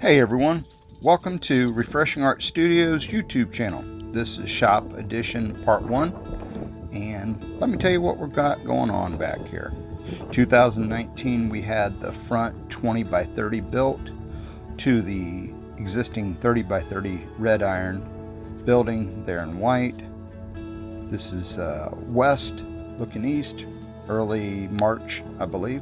Hey everyone, welcome to Refreshing Art Studio's YouTube channel. This is Shop Edition Part 1, and let me tell you what we've got going on back here. 2019 we had the front 20 by 30 built to the existing 30 by 30 red iron building there in white. This is west looking east, early March I believe.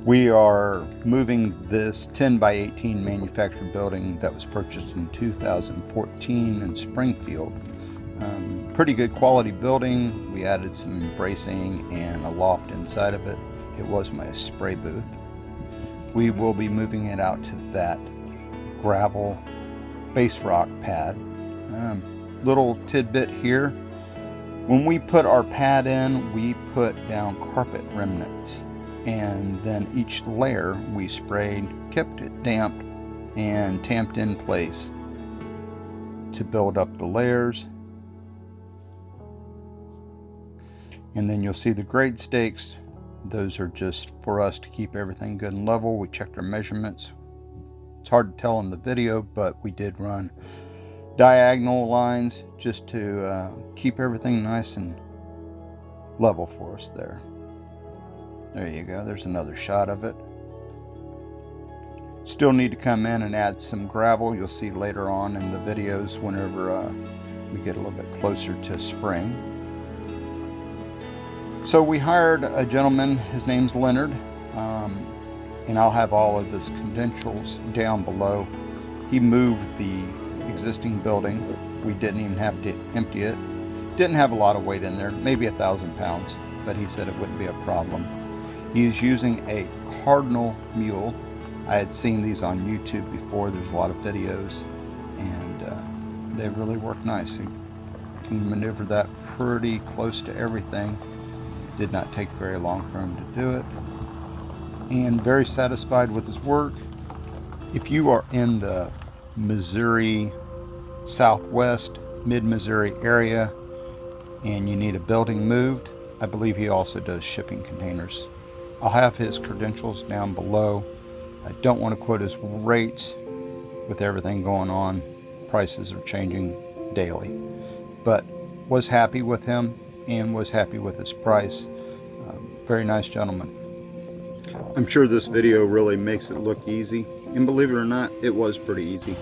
We are moving this 10 by 18 manufactured building that was purchased in 2014 in Springfield. Pretty good quality building. We added some bracing and a loft inside of it. It was my spray booth. We will be moving it out to that gravel base rock pad. Little tidbit here. When we put our pad in, we put down carpet remnants. And then each layer we sprayed, kept it damp, and tamped in place to build up the layers. And then you'll see the grade stakes. Those are just for us to keep everything good and level. We checked our measurements. It's hard to tell in the video, but we did run diagonal lines just to keep everything nice and level for us there. There you go, there's another shot of it. Still need to come in and add some gravel. You'll see later on in the videos whenever we get a little bit closer to spring. So we hired a gentleman, his name's Leonard, and I'll have all of his credentials down below. He moved the existing building. We didn't even have to empty it. Didn't have a lot of weight in there, maybe 1,000 pounds, but he said it wouldn't be a problem. He is using a Cardinal mule. I had seen these on YouTube before. There's a lot of videos, and they really work nice. He can maneuver that pretty close to everything. Did not take very long for him to do it. And very satisfied with his work. If you are in the Missouri Southwest, mid-Missouri area, and you need a building moved, I believe he also does shipping containers. I'll have his credentials down below. I don't want to quote his rates with everything going on. Prices are changing daily. But was happy with him and was happy with his price. Very nice gentleman. I'm sure this video really makes it look easy. And believe it or not, it was pretty easy.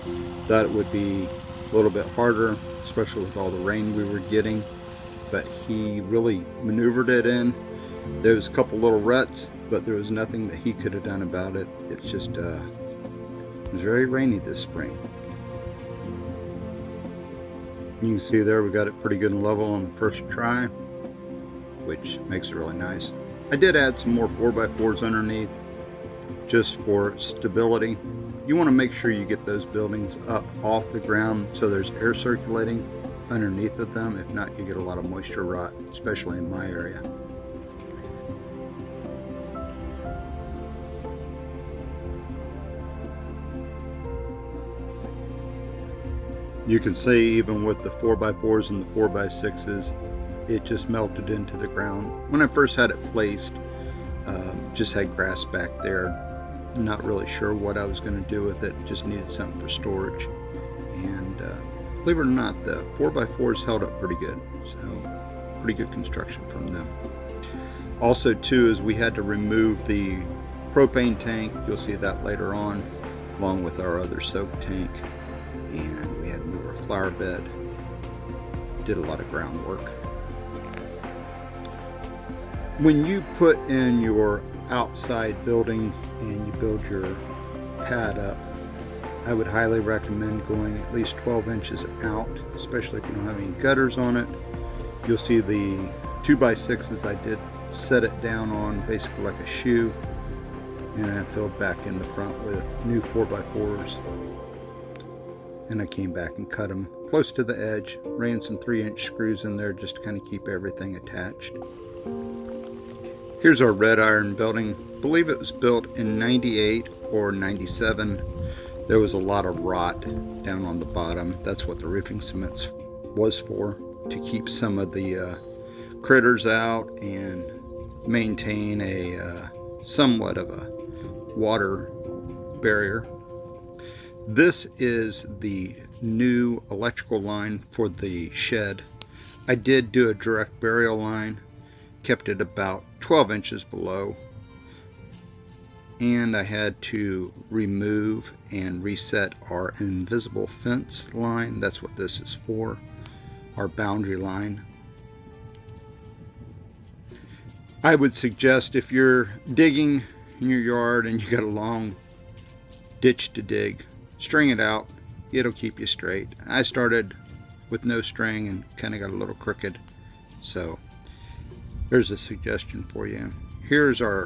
Thought it would be a little bit harder, especially with all the rain we were getting. But he really maneuvered it in. There was a couple little ruts, but there was nothing that he could have done about it. It's just, it was very rainy this spring. You can see there we got it pretty good and level on the first try, which makes it really nice. I did add some more 4x4s underneath, just for stability. You want to make sure you get those buildings up off the ground so there's air circulating underneath of them. If not, you get a lot of moisture rot, especially in my area. You can see even with the 4x4s and the 4x6s, it just melted into the ground. When I first had it placed, just had grass back there. Not really sure what I was going to do with it. Just needed something for storage. And believe it or not, the 4x4s held up pretty good. So pretty good construction from them. Also too is we had to remove the propane tank. You'll see that later on, along with our other soak tank. And we had to move our flower bed. Did a lot of groundwork. When you put in your outside building and you build your pad up, I would highly recommend going at least 12 inches out, especially if you don't have any gutters on it. You'll see the 2x6s I did set it down on basically like a shoe, and I filled back in the front with new 4x4s. And I came back and cut them close to the edge, ran some 3-inch screws in there just to kind of keep everything attached. Here's our red iron building. I believe it was built in 98 or 97. There was a lot of rot down on the bottom. That's what the roofing cement was for, to keep some of the critters out and maintain a somewhat of a water barrier This is the new electrical line for the shed. I did do a direct burial line, kept it about 12 inches below, and I had to remove and reset our invisible fence line. That's what this is for, our boundary line. I would suggest, if you're digging in your yard and you got a long ditch to dig, string it out. It'll keep you straight. I started with no string and kind of got a little crooked, so there's a suggestion for you. Here's our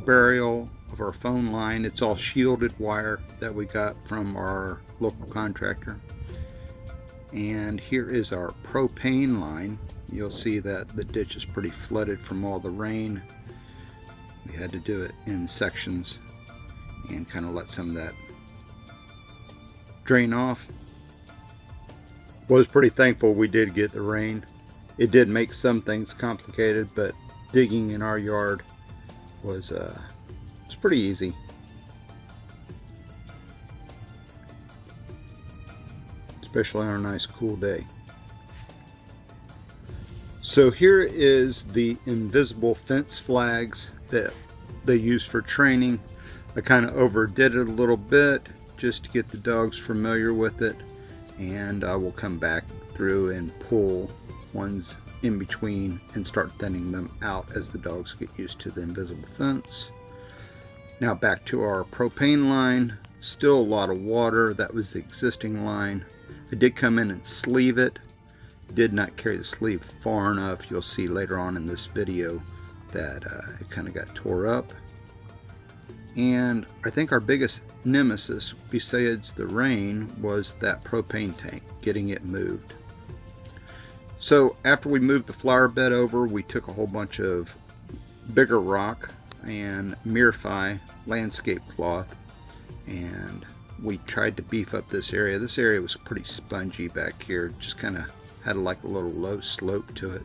burial of our phone line. It's all shielded wire that we got from our local contractor. And here is our propane line. You'll see that the ditch is pretty flooded from all the rain. We had to do it in sections and kind of let some of that drain off. Was pretty thankful we did get the rain. It did make some things complicated, but digging in our yard was it's pretty easy. Especially on a nice cool day. So here is the invisible fence flags that they use for training. I kind of overdid it a little bit just to get the dogs familiar with it, and I will come back through and pull ones in between and start thinning them out as the dogs get used to the invisible fence. Now back to our propane line. Still a lot of water. That was the existing line. I did come in and sleeve it. Did not carry the sleeve far enough. You'll see later on in this video that it kind of got tore up. And I think our biggest nemesis besides the rain was that propane tank, getting it moved. So after we moved the flower bed over, we took a whole bunch of bigger rock and Mirify landscape cloth, and we tried to beef up this area. This area was pretty spongy back here, just kind of had like a little low slope to it.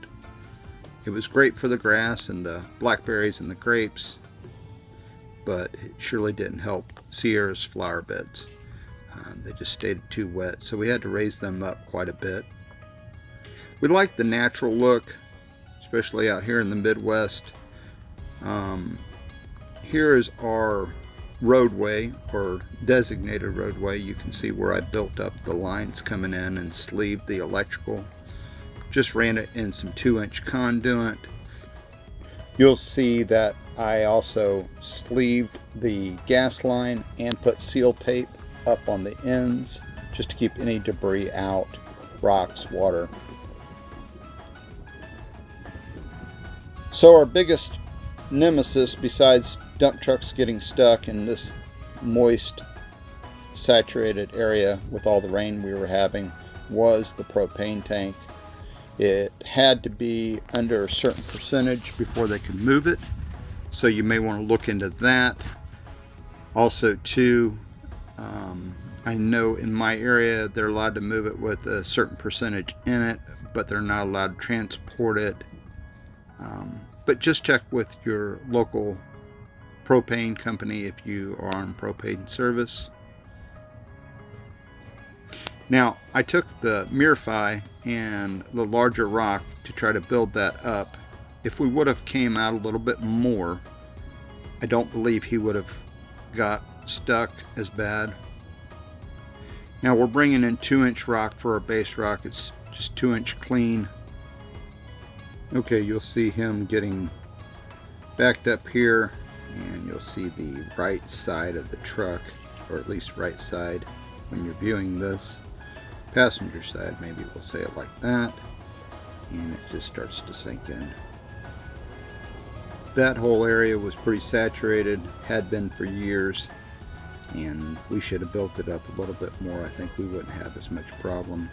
It was great for the grass and the blackberries and the grapes, but it surely didn't help Cierra's flower beds. They just stayed too wet, so we had to raise them up quite a bit. We like the natural look, especially out here in the Midwest. Here is our roadway, or designated roadway. You can see where I built up the lines coming in and sleeved the electrical. Just ran it in some 2-inch conduit. You'll see that I also sleeved the gas line and put seal tape up on the ends just to keep any debris out, rocks, water. So our biggest nemesis, besides dump trucks getting stuck in this moist, saturated area with all the rain we were having, was the propane tank. It had to be under a certain percentage before they could move it, so you may want to look into that. Also too, I know in my area they're allowed to move it with a certain percentage in it, but they're not allowed to transport it. But just check with your local propane company if you are on propane service. Now, I took the Mirify and the larger rock to try to build that up. If we would have came out a little bit more, I don't believe he would have got stuck as bad. Now we're bringing in 2-inch rock for our base rock. It's just 2-inch clean. Okay, you'll see him getting backed up here, and you'll see the right side of the truck, or at least right side when you're viewing this. Passenger side, maybe we'll say it like that, and it just starts to sink in. That whole area was pretty saturated, had been for years, and we should have built it up a little bit more. I think we wouldn't have as much problem.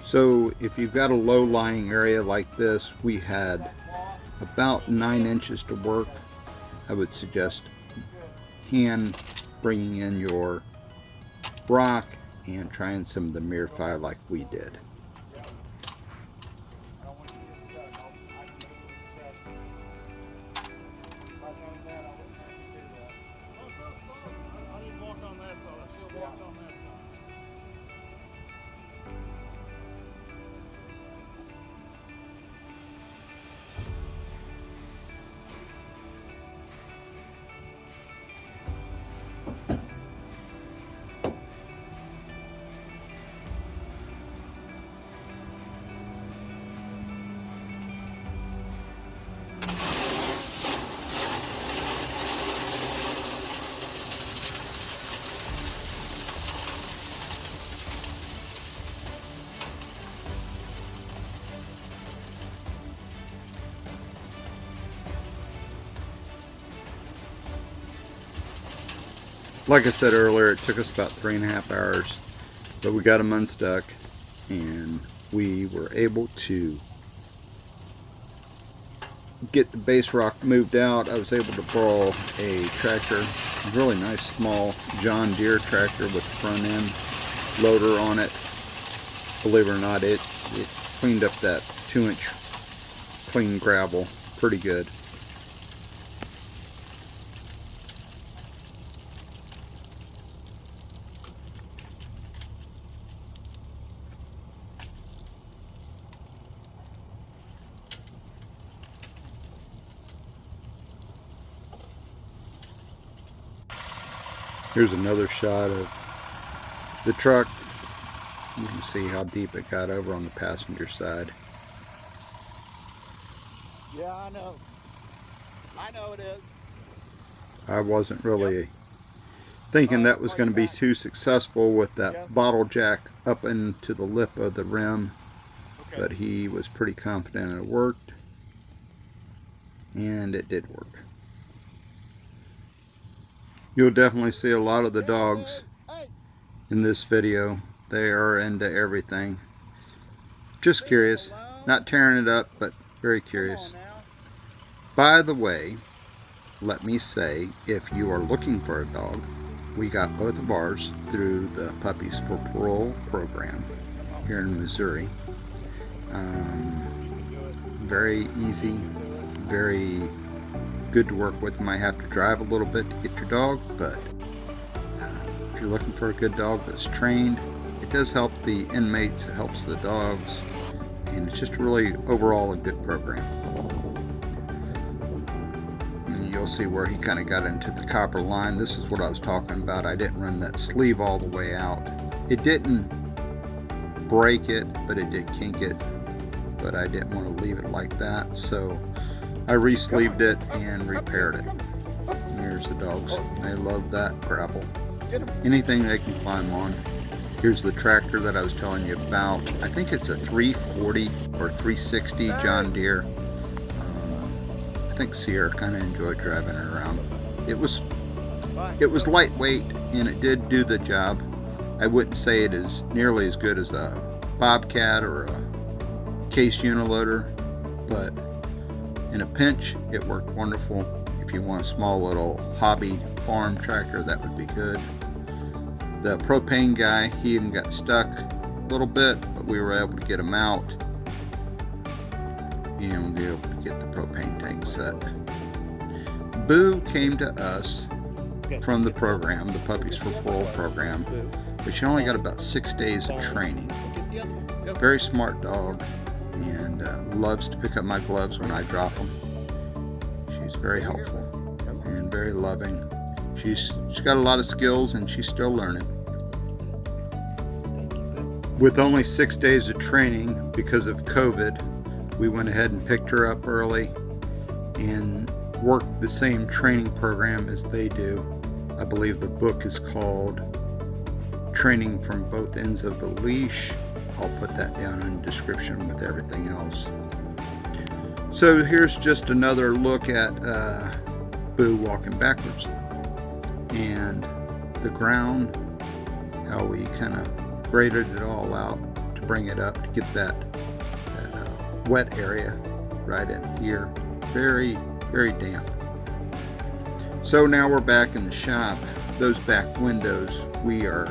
So if you've got a low-lying area like this, we had about 9 inches to work. I would suggest hand bringing in your rock and trying some of the Mirify like we did. Like I said earlier, it took us about 3.5 hours, but we got them unstuck and we were able to get the base rock moved out. I was able to borrow a tractor, a really nice small John Deere tractor with the front end loader on it. Believe it or not, it cleaned up that 2-inch clean gravel pretty good. Here's another shot of the truck. You can see how deep it got over on the passenger side. Yeah, I know. I know it is. I wasn't really thinking that was going to be too successful with that bottle jack up into the lip of the rim, but he was pretty confident it worked, and it did work. You'll definitely see a lot of the dogs in this video. They are into everything. Just curious, not tearing it up, but very curious. By the way, let me say, if you are looking for a dog, we got both of ours through the Puppies for Parole program here in Missouri. Very easy, very good to work with. You might have to drive a little bit to get your dog, but if you're looking for a good dog that's trained, it does help the inmates, it helps the dogs, and it's just really overall a good program. And you'll see where he kind of got into the copper line. This is what I was talking about. I didn't run that sleeve all the way out. It didn't break it, but it did kink it, but I didn't want to leave it like that, so I re-sleeved it and repaired it. And here's the dogs. They love that gravel. Anything they can climb on. Here's the tractor that I was telling you about. I think it's a 340 or 360 John Deere. I think Cierra kind of enjoyed driving it around. It was lightweight and it did do the job. I wouldn't say it is nearly as good as a Bobcat or a Case Uniloader, but in a pinch, it worked wonderful. If you want a small little hobby farm tractor, that would be good. The propane guy, he even got stuck a little bit, but we were able to get him out and be able to get the propane tank set. Boo came to us from the program, the Puppies for Parole program, but she only got about 6 days of training. Very smart dog, and loves to pick up my gloves when I drop them. She's very helpful and very loving. She's got a lot of skills and she's still learning. With only 6 days of training because of COVID, we went ahead and picked her up early and worked the same training program as they do. I believe the book is called Training from Both Ends of the Leash. I'll put that down in the description with everything else. So here's just another look at Boo walking backwards. And the ground, how we kind of graded it all out to bring it up to get that wet area right in here. Very, very damp. So now we're back in the shop. Those back windows, we are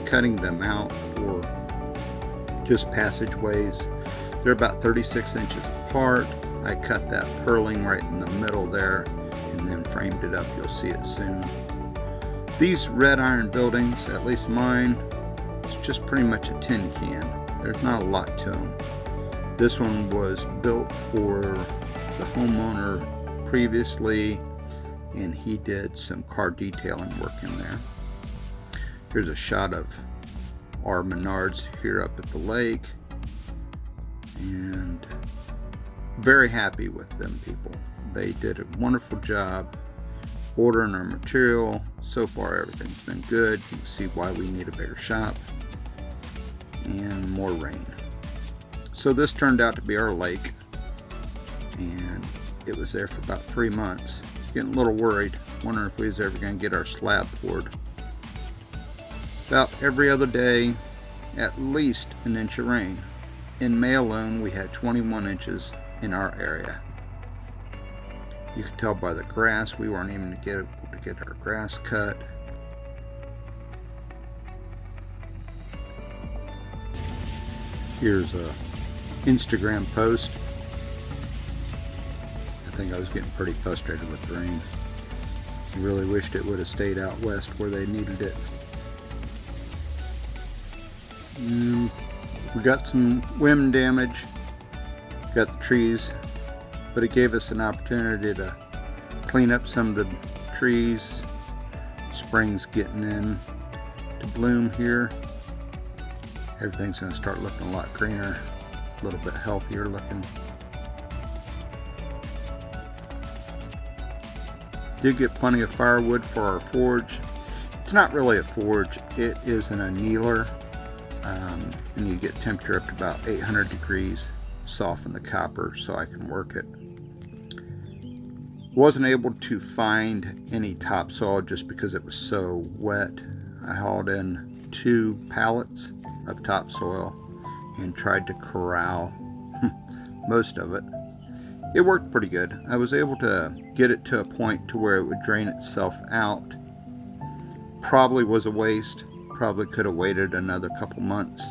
cutting them out for just passageways. They're about 36 inches apart. I cut that purling right in the middle there and then framed it up. You'll see it soon. These red iron buildings, at least mine, it's just pretty much a tin can. There's not a lot to them. This one was built for the homeowner previously, and he did some car detailing work in there. Here's a shot of our Menards here up at the lake, and very happy with them people. They did a wonderful job ordering our material. So far everything's been good. You can see why we need a bigger shop and more rain. So this turned out to be our lake, and it was there for about 3 months. Getting a little worried, wondering if we was ever going to get our slab poured. About every other day, at least an inch of rain. In May alone, we had 21 inches in our area. You can tell by the grass, we weren't even able to get our grass cut. Here's a Instagram post. I think I was getting pretty frustrated with the rain. I really wished it would have stayed out west where they needed it. We got some wind damage, got the trees, but it gave us an opportunity to clean up some of the trees. Spring's getting in to bloom here. Everything's going to start looking a lot greener, a little bit healthier looking. Did get plenty of firewood for our forge. It's not really a forge, it is an annealer, and you get temperature up to about 800 degrees, soften the copper so I can work it. Wasn't able to find any topsoil just because it was so wet. I hauled in 2 pallets of topsoil and tried to corral most of it. It worked pretty good. I was able to get it to a point to where it would drain itself out. Probably was a waste. Probably could have waited another couple months,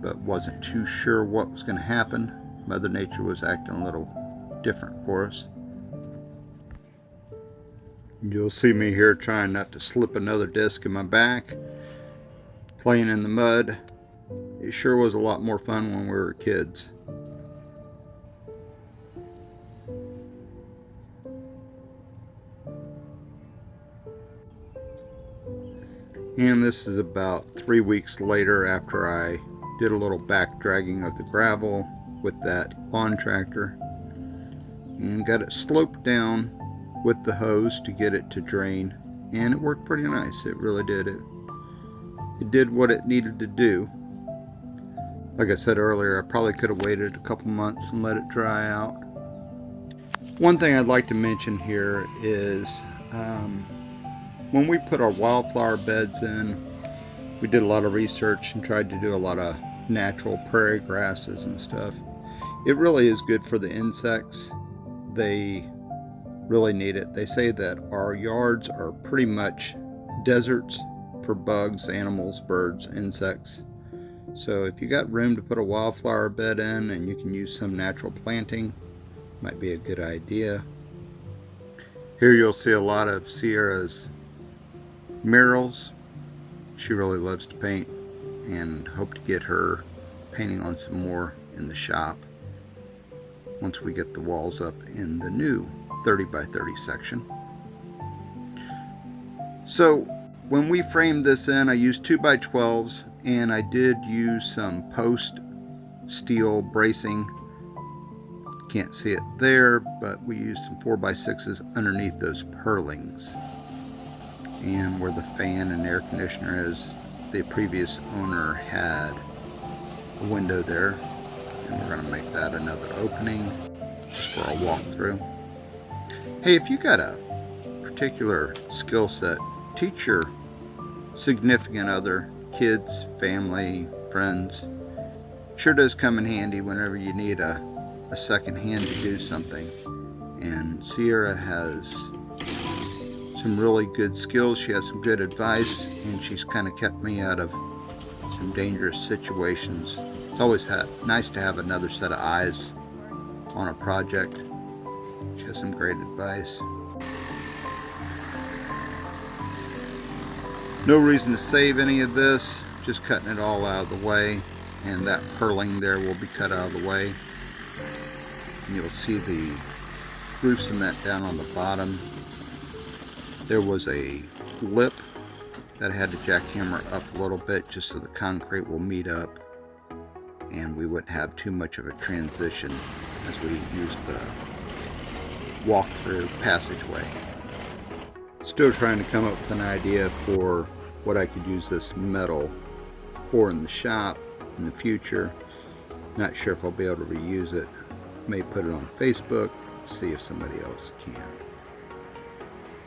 but wasn't too sure what was going to happen. Mother Nature was acting a little different for us. You'll see me here trying not to slip another disc in my back, playing in the mud. It sure was a lot more fun when we were kids. And this is about 3 weeks later after I did a little back dragging of the gravel with that lawn tractor and got it sloped down with the hose to get it to drain, and it worked pretty nice. It really did. It did what it needed to do. Like I said earlier, I probably could have waited a couple months and let it dry out. One thing I'd like to mention here is when we put our wildflower beds in, we did a lot of research and tried to do a lot of natural prairie grasses and stuff. It really is good for the insects. They really need it. They say that our yards are pretty much deserts for bugs, animals, birds, insects. So if you got room to put a wildflower bed in and you can use some natural planting, might be a good idea. Here you'll see a lot of Cierra's murals. She really loves to paint, and hope to get her painting on some more in the shop once we get the walls up in the new 30 by 30 section. So when we framed this in, I used 2 by 12s, and I did use some post steel bracing. Can't see it there, but we used some 4 by 6s underneath those purlings. And where the fan and air conditioner is, the previous owner had a window there, and we're going to make that another opening just for a walkthrough. Hey, if you got a particular skill set, teach your significant other, kids, family, friends. Sure does come in handy whenever you need a second hand to do something. And Cierra has some really good skills. She has some good advice, and she's kind of kept me out of some dangerous situations. It's always nice to have another set of eyes on a project. She has some great advice. No reason to save any of this, just cutting it all out of the way, and that purling there will be cut out of the way. And you'll see the roof cement down on the bottom. There was a lip that I had to jackhammer up a little bit just so the concrete will meet up and we wouldn't have too much of a transition as we use the walk-through passageway. Still trying to come up with an idea for what I could use this metal for in the shop in the future. Not sure if I'll be able to reuse it. May put it on Facebook, see if somebody else can.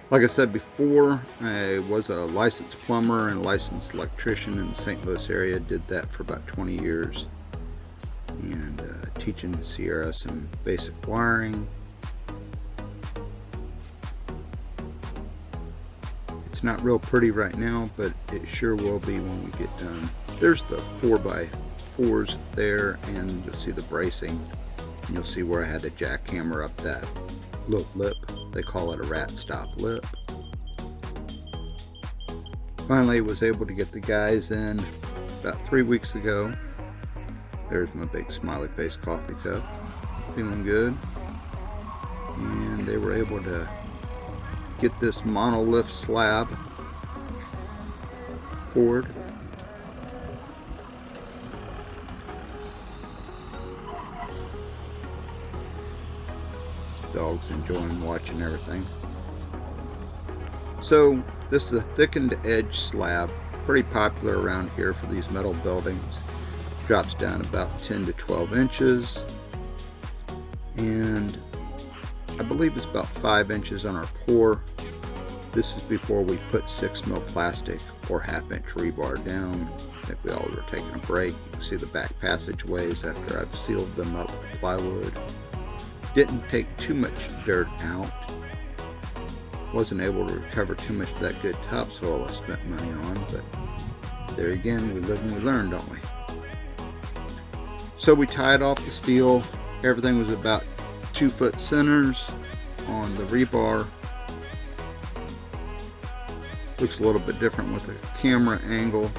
Like I said before, I was a licensed plumber and licensed electrician in the St. Louis area. Did that for about 20 years. And teaching Cierra some basic wiring. It's not real pretty right now, but it sure will be when we get done. There's the 4x4s there, and you'll see the bracing. And you'll see where I had to jackhammer up that little lip. They call it a rat stop lip. Finally was able to get the guys in about 3 weeks ago. There's my big smiley face coffee cup. Feeling good. And they were able to get this monolith slab poured. Dogs enjoying watching everything. So this is a thickened edge slab, pretty popular around here for these metal buildings. Drops down about 10 to 12 inches, and I believe it's about 5 inches on our pour. This is before we put 6mm plastic or 1/2 inch rebar down. I think we all were taking a break. You can see the back passageways after I've sealed them up with plywood. Didn't take too much dirt out. Wasn't able to recover too much of that good topsoil I spent money on, but there again, we live and we learn, don't we? So we tied off the steel. Everything was about 2-foot centers on the rebar. Looks a little bit different with the camera angle,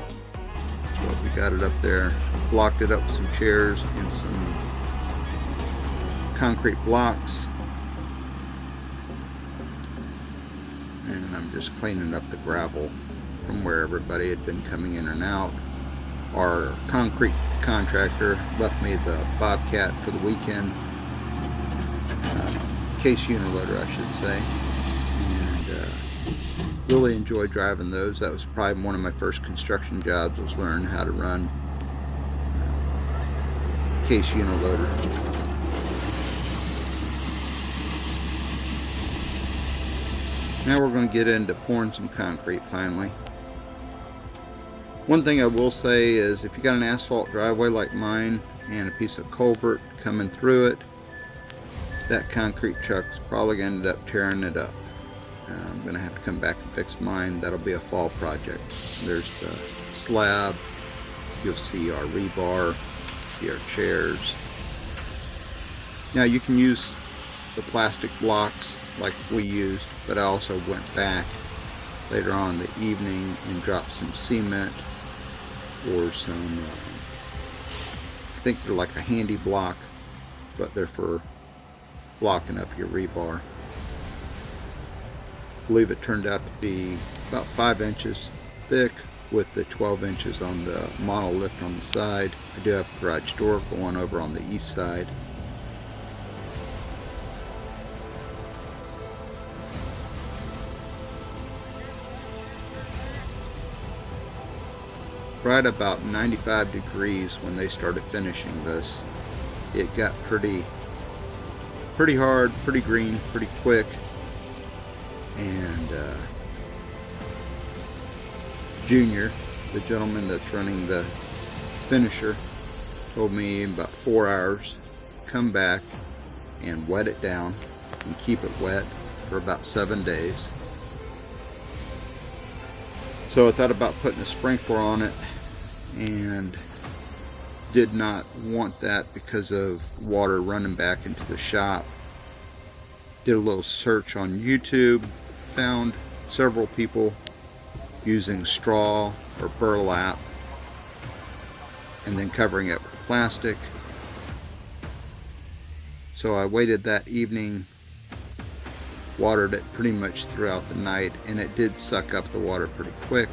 but we got it up there. Blocked it up with some chairs and some concrete blocks. And I'm just cleaning up the gravel from where everybody had been coming in and out. Our concrete contractor left me the Bobcat for the weekend, case uniloader I should say, and really enjoyed driving those. That was probably one of my first construction jobs, was learning how to run case uniloader. Now we're going to get into pouring some concrete finally. One thing I will say is if you got an asphalt driveway like mine and a piece of culvert coming through it, that concrete truck's probably going to end up tearing it up. I'm going to have to come back and fix mine. That'll be a fall project. There's the slab. You'll see our rebar, see our chairs. Now you can use the plastic blocks like we used, but I also went back later on in the evening and dropped some cement or some, I think they're like a handy block, but they're for blocking up your rebar. I believe it turned out to be about 5 inches thick with the 12 inches on the monolith on the side. I do have a garage door going over on the east side. Right about 95 degrees when they started finishing this. It got pretty hard, pretty green, pretty quick, and Junior, the gentleman that's running the finisher, told me in about 4 hours come back and wet it down and keep it wet for about 7 days. So I thought about putting a sprinkler on it, and did not want that because of water running back into the shop. Did a little search on YouTube, found several people using straw or burlap and then covering it with plastic. So I waited that evening, watered it pretty much throughout the night, and it did suck up the water pretty quick.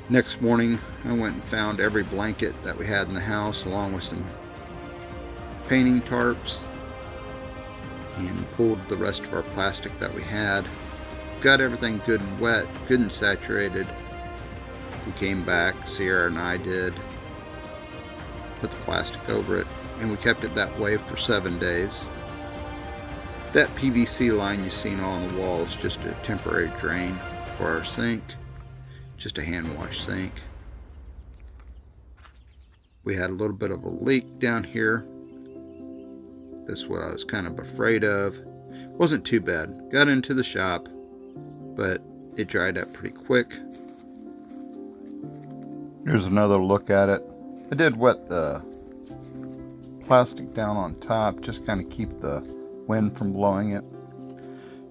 Next morning, I went and found every blanket that we had in the house, along with some painting tarps, and pulled the rest of our plastic that we had. Got everything good and wet, good and saturated. We came back, Cierra and I did, put the plastic over it, and we kept it that way for 7 days. That PVC line you've seen on the wall is just a temporary drain for our sink, just a hand wash sink. We had a little bit of a leak down here. That's what I was kind of afraid of. Wasn't too bad. Got into the shop, but it dried up pretty quick. Here's another look at it. I did wet the plastic down on top, just kind of keep the wind from blowing it.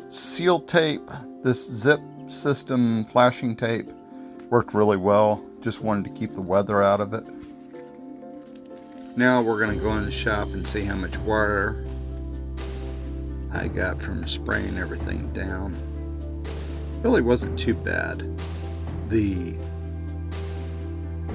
Seal tape, this zip system flashing tape, worked really well. Just wanted to keep the weather out of it. Now we're going to go in the shop and see how much water I got from spraying everything down. Really wasn't too bad. The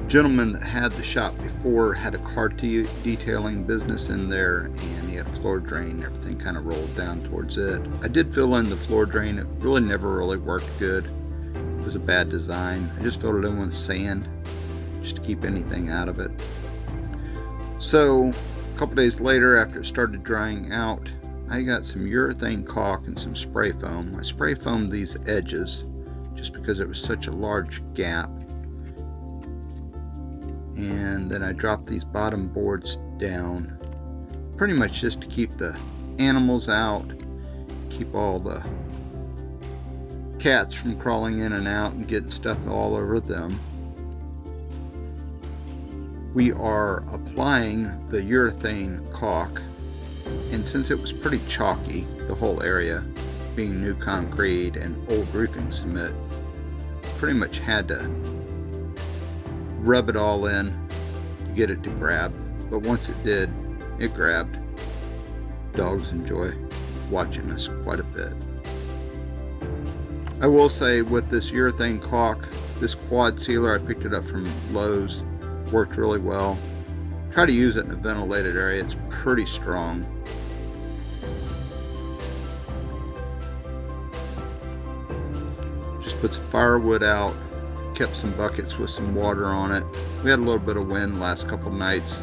gentleman that had the shop before had a car detailing business in there, and he had a floor drain. Everything kind of rolled down towards it. I did fill in the floor drain. It really never really worked good. It was a bad design. I just filled it in with sand just to keep anything out of it. So a couple days later, after it started drying out, I got some urethane caulk and some spray foam. I spray foamed these edges just because it was such a large gap. And then I dropped these bottom boards down, pretty much just to keep the animals out, keep all the cats from crawling in and out and getting stuff all over them. We are applying the urethane caulk, and since it was pretty chalky, the whole area, being new concrete and old roofing cement, pretty much had to rub it all in to get it to grab. But once it did, it grabbed. Dogs enjoy watching us quite a bit. I will say, with this urethane caulk, this quad sealer, I picked it up from Lowe's, worked really well. Try to use it in a ventilated area. It's pretty strong. Just put some firewood out, kept some buckets with some water on it. We had a little bit of wind last couple nights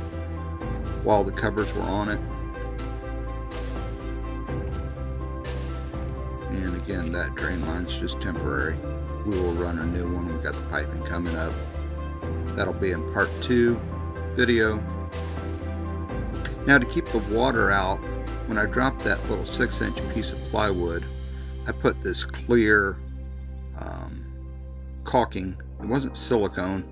while the covers were on it. And again, that drain line's just temporary. We will run a new one. We've got the piping coming up. That'll be in part 2 video. Now, to keep the water out, when I dropped that little 6-inch piece of plywood, I put this clear caulking. It wasn't silicone.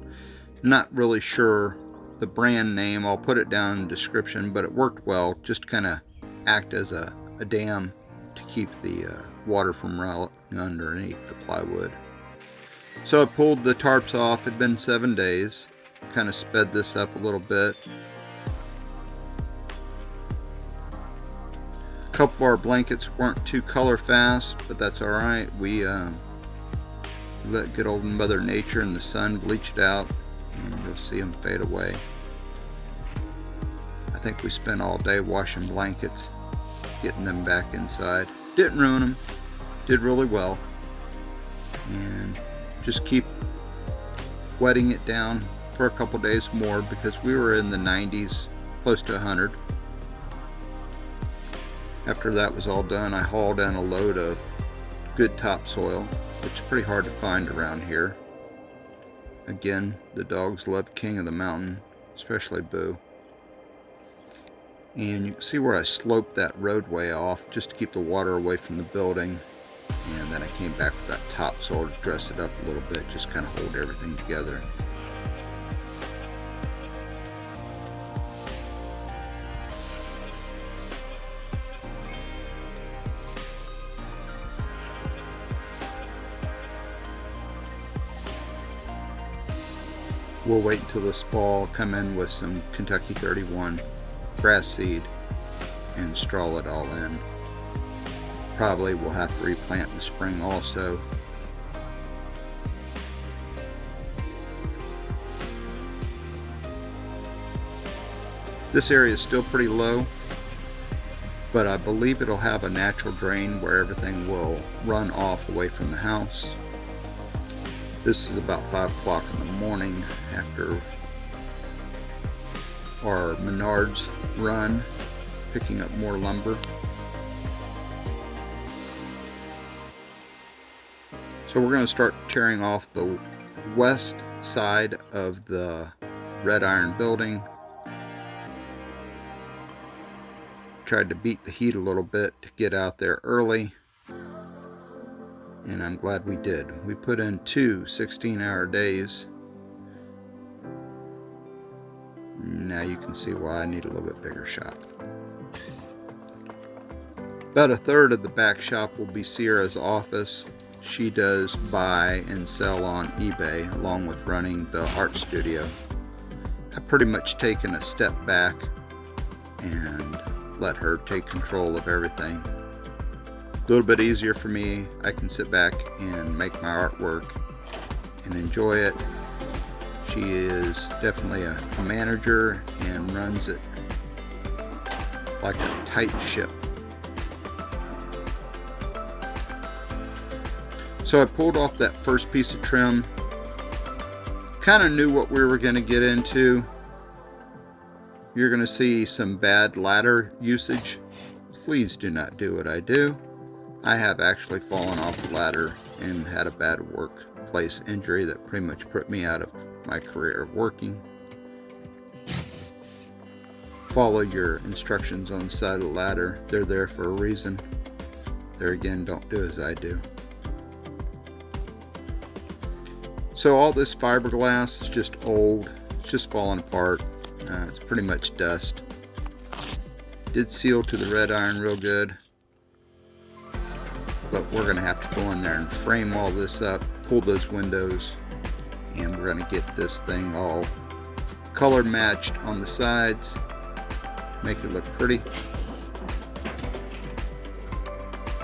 Not really sure the brand name. I'll put it down in the description, but it worked well. Just kind of act as a dam to keep the water from running underneath the plywood. So I pulled the tarps off. It had been 7 days. Kind of sped this up a little bit. A couple of our blankets weren't too color fast, but that's alright. We let good old Mother Nature and the sun bleach it out, and you'll see them fade away. I think we spent all day washing blankets, getting them back inside. Didn't ruin them. Did really well. And just keep wetting it down for a couple days more, because we were in the 90s, close to 100. After that was all done, I hauled in a load of good topsoil, which is pretty hard to find around here. Again, the dogs love King of the Mountain, especially Boo. And you can see where I sloped that roadway off just to keep the water away from the building. And then I came back with that topsoil to dress it up a little bit, just kind of hold everything together. We'll wait until this fall, come in with some Kentucky 31 grass seed and straw it all in. Probably we'll have to replant in the spring also. This area is still pretty low, but I believe it'll have a natural drain where everything will run off away from the house. This is about 5 o'clock in the morning after our Menards run, picking up more lumber. So we're going to start tearing off the west side of the red iron building. Tried to beat the heat a little bit to get out there early, and I'm glad we did. We put in 2 16-hour days. Now you can see why I need a little bit bigger shop. About a third of the back shop will be Cierra's office. She does buy and sell on eBay along with running the art studio. I've pretty much taken a step back and let her take control of everything. A little bit easier for me. I can sit back and make my artwork and enjoy it. She is definitely a manager and runs it like a tight ship. So I pulled off that first piece of trim. Kind of knew what we were going to get into. You're going to see some bad ladder usage. Please do not do what I do. I have actually fallen off the ladder and had a bad workplace injury that pretty much put me out of my career of working. Follow your instructions on the side of the ladder. They're there for a reason. There again, don't do as I do. So all this fiberglass is just old. It's just falling apart. It's pretty much dust. Did seal to the red iron real good, but we're going to have to go in there and frame all this up, pull those windows, and we're going to get this thing all color matched on the sides, make it look pretty.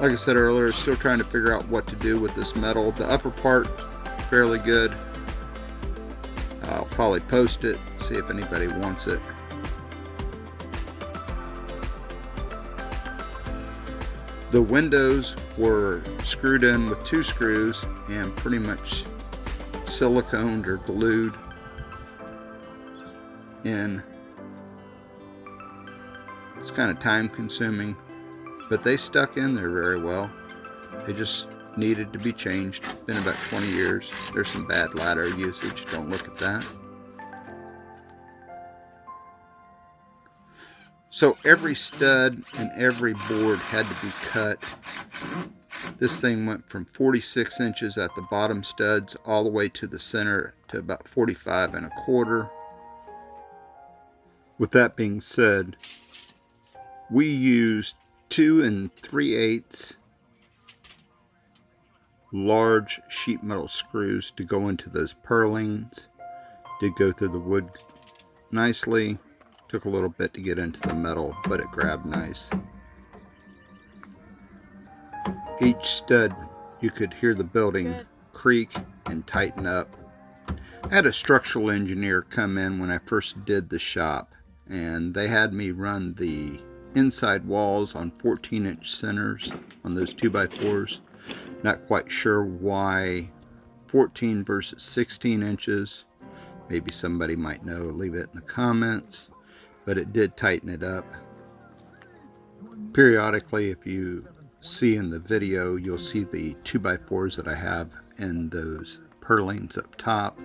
Like I said earlier, still trying to figure out what to do with this metal. The upper part, fairly good. I'll probably post it, see if anybody wants it. The windows were screwed in with 2 screws and pretty much siliconed or glued in. It's kind of time consuming, but they stuck in there very well. They just needed to be changed. It's been about 20 years. There's some bad ladder usage. Don't look at that. So every stud and every board had to be cut. This thing went from 46 inches at the bottom studs all the way to the center to about 45 1/4. With that being said, we used 2 3/8 large sheet metal screws to go into those purlins. Did go through the wood nicely. Took a little bit to get into the metal, but it grabbed nice. Each stud, you could hear the building creak and tighten up. I had a structural engineer come in when I first did the shop, and they had me run the inside walls on 14-inch centers on those 2x4s. Not quite sure why 14 versus 16 inches. Maybe somebody might know. Leave it in the comments. But it did tighten it up. Periodically, if you see in the video, you'll see the 2x4s that I have in those purlins up top.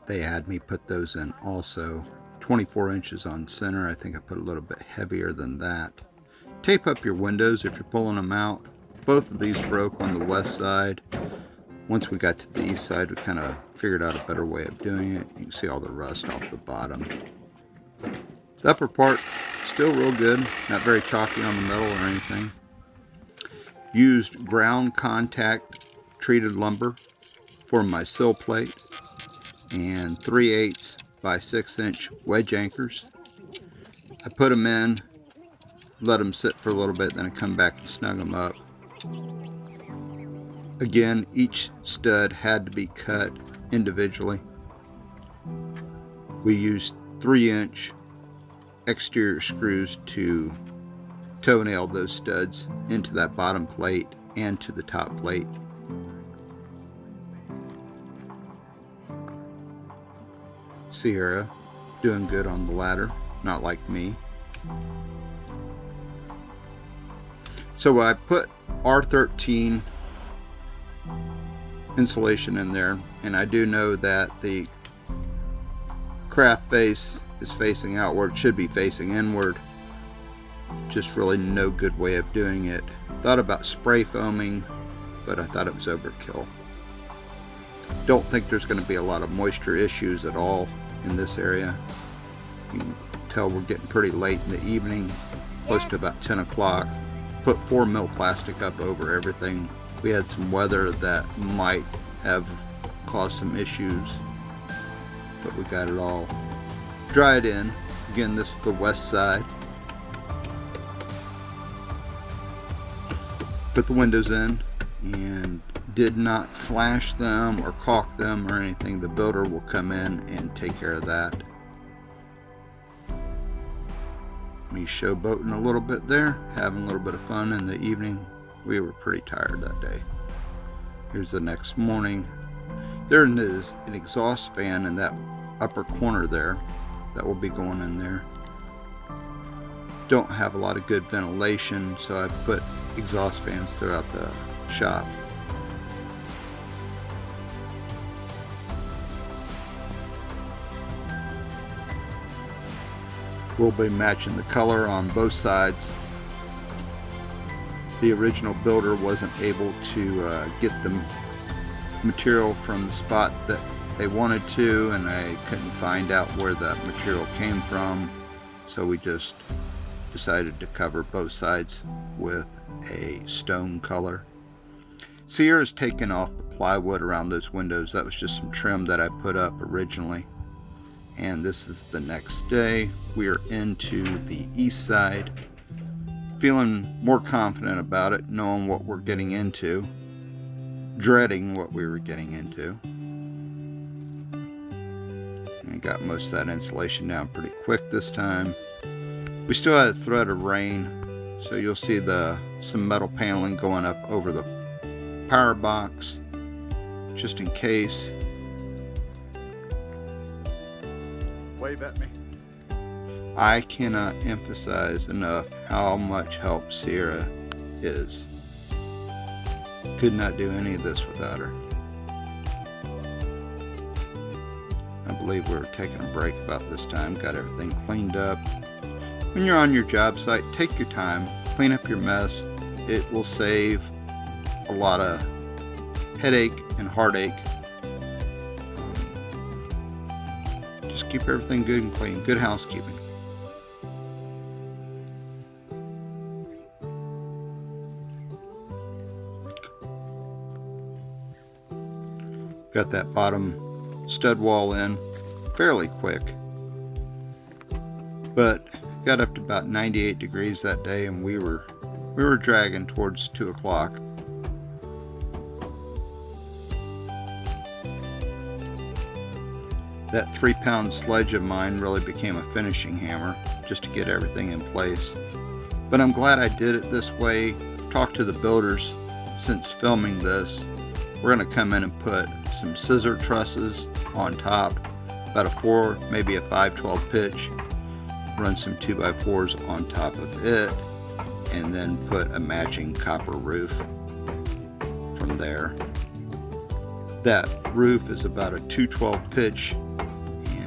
They had me put those in also. 24 inches on center. I think I put a little bit heavier than that. Tape up your windows if you're pulling them out. Both of these broke on the west side. Once we got to the east side, we kind of figured out a better way of doing it. You can see all the rust off the bottom. The upper part, still real good. Not very chalky on the metal or anything. Used ground contact treated lumber for my sill plate. and 3/8 by 6-inch wedge anchors. I put them in, let them sit for a little bit, then I come back and snug them up. Again, each stud had to be cut individually. We used 3-inch exterior screws to toenail those studs into that bottom plate and to the top plate. Cierra doing good on the ladder, not like me. So I put R13 insulation in there, and I do know that the craft face is facing outward. It should be facing inward. Just really no good way of doing it. Thought about spray foaming, but I thought it was overkill. Don't think there's going to be a lot of moisture issues at all in this area. You can tell we're getting pretty late in the evening, close to about 10 o'clock. Put 4 mil plastic up over everything. We had some weather that might have caused some issues, but we got it all dried in. Again, this is the west side. Put the windows in and did not flash them or caulk them or anything. The builder will come in and take care of that. Me showboating a little bit there, having a little bit of fun in the evening. We were pretty tired that day. Here's the next morning. There is an exhaust fan in that upper corner there that will be going in there. Don't have a lot of good ventilation, so I put exhaust fans throughout the shop. We'll be matching the color on both sides. The original builder wasn't able to get the material from the spot that they wanted to, and I couldn't find out where that material came from, so we just decided to cover both sides with a stone color. Cierra's taken off the plywood around those windows. That was just some trim that I put up originally. And this is the next day. We are into the east side, feeling more confident about it, knowing what we're getting into, dreading what we were getting into. And got most of that insulation down pretty quick this time. We still had a threat of rain, so you'll see some metal paneling going up over the power box, just in case. Wave at me. I cannot emphasize enough how much help Cierra is. Could not do any of this without her. I believe we were taking a break about this time, got everything cleaned up. When you're on your job site, take your time, clean up your mess. It will save a lot of headache and heartache. Just keep everything good and clean. Good housekeeping. Got that bottom stud wall in fairly quick, but got up to about 98 degrees that day, and we were dragging towards 2 o'clock. That 3-pound sledge of mine really became a finishing hammer just to get everything in place. But I'm glad I did it this way. Talked to the builders since filming this. We're going to come in and put some scissor trusses on top, about a 4, maybe a 5/12 pitch. Run some 2x4s on top of it, and then put a matching copper roof from there. That roof is about a 2/12 pitch,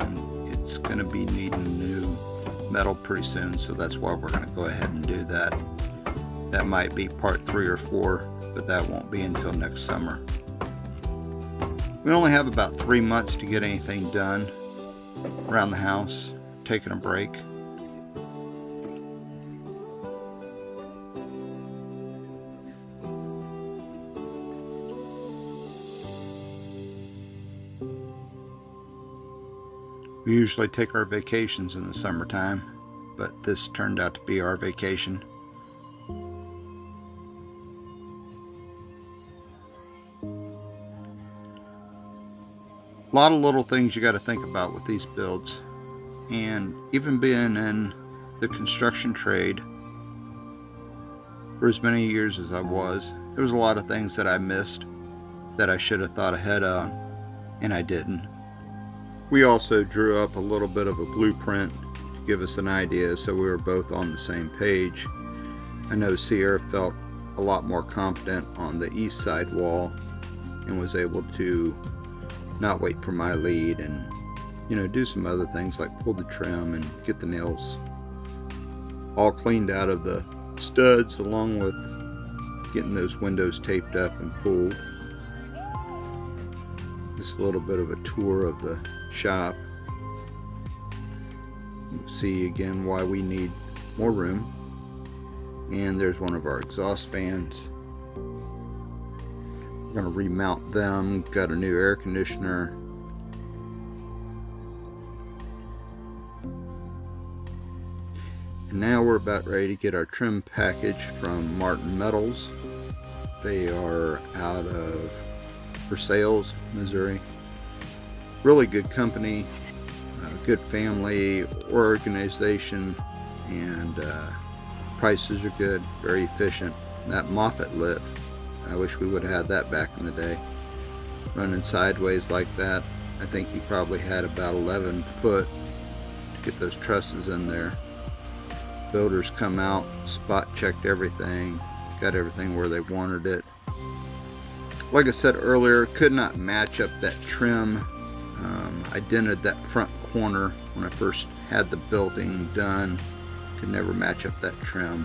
and it's going to be needing new metal pretty soon, so that's why we're going to go ahead and do that. That might be part 3 or 4, but that won't be until next summer. We only have about 3 months to get anything done around the house, taking a break. We usually take our vacations in the summertime, but this turned out to be our vacation. A lot of little things you got to think about with these builds, and even being in the construction trade for as many years as I was, there was a lot of things that I missed that I should have thought ahead on, and I didn't. We also drew up a little bit of a blueprint to give us an idea so we were both on the same page. I know Cierra felt a lot more confident on the east side wall and was able to not wait for my lead and, you know, do some other things like pull the trim and get the nails all cleaned out of the studs, along with getting those windows taped up and pulled. Just a little bit of a tour of the shop. You can see again why we need more room. And there's one of our exhaust fans. We're going to remount them. Got a new air conditioner. And now we're about ready to get our trim package from Martin Metals. They are out of Versailles, Missouri. Really good company, good family organization, and prices are good, very efficient. And that Moffett lift, I wish we would have had that back in the day. Running sideways like that, I think he probably had about 11 foot to get those trusses in there. Builders come out, spot checked everything, got everything where they wanted it. Like I said earlier, could not match up that trim. I dented that front corner when I first had the building done. Could never match up that trim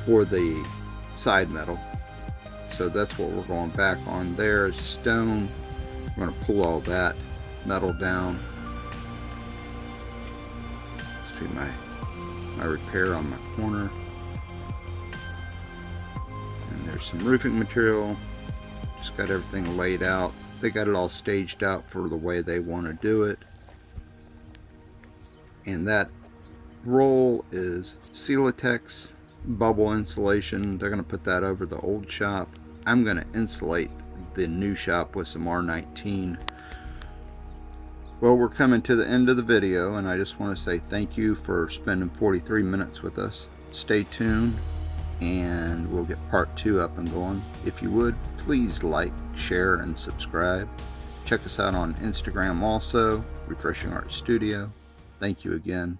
or the side metal. So that's what we're going back on. There's stone. We're going to pull all that metal down. See my repair on my corner. And there's some roofing material. Just got everything laid out. They got it all staged out for the way they want to do it. And that roll is Celotex bubble insulation. They're going to put that over the old shop. I'm going to insulate the new shop with some R19. Well, we're coming to the end of the video, and I just want to say thank you for spending 43 minutes with us. Stay tuned, and we'll get part 2 up and going. If you would, please like, share, and subscribe. Check us out on Instagram also, Refreshing Art Studio. Thank you again.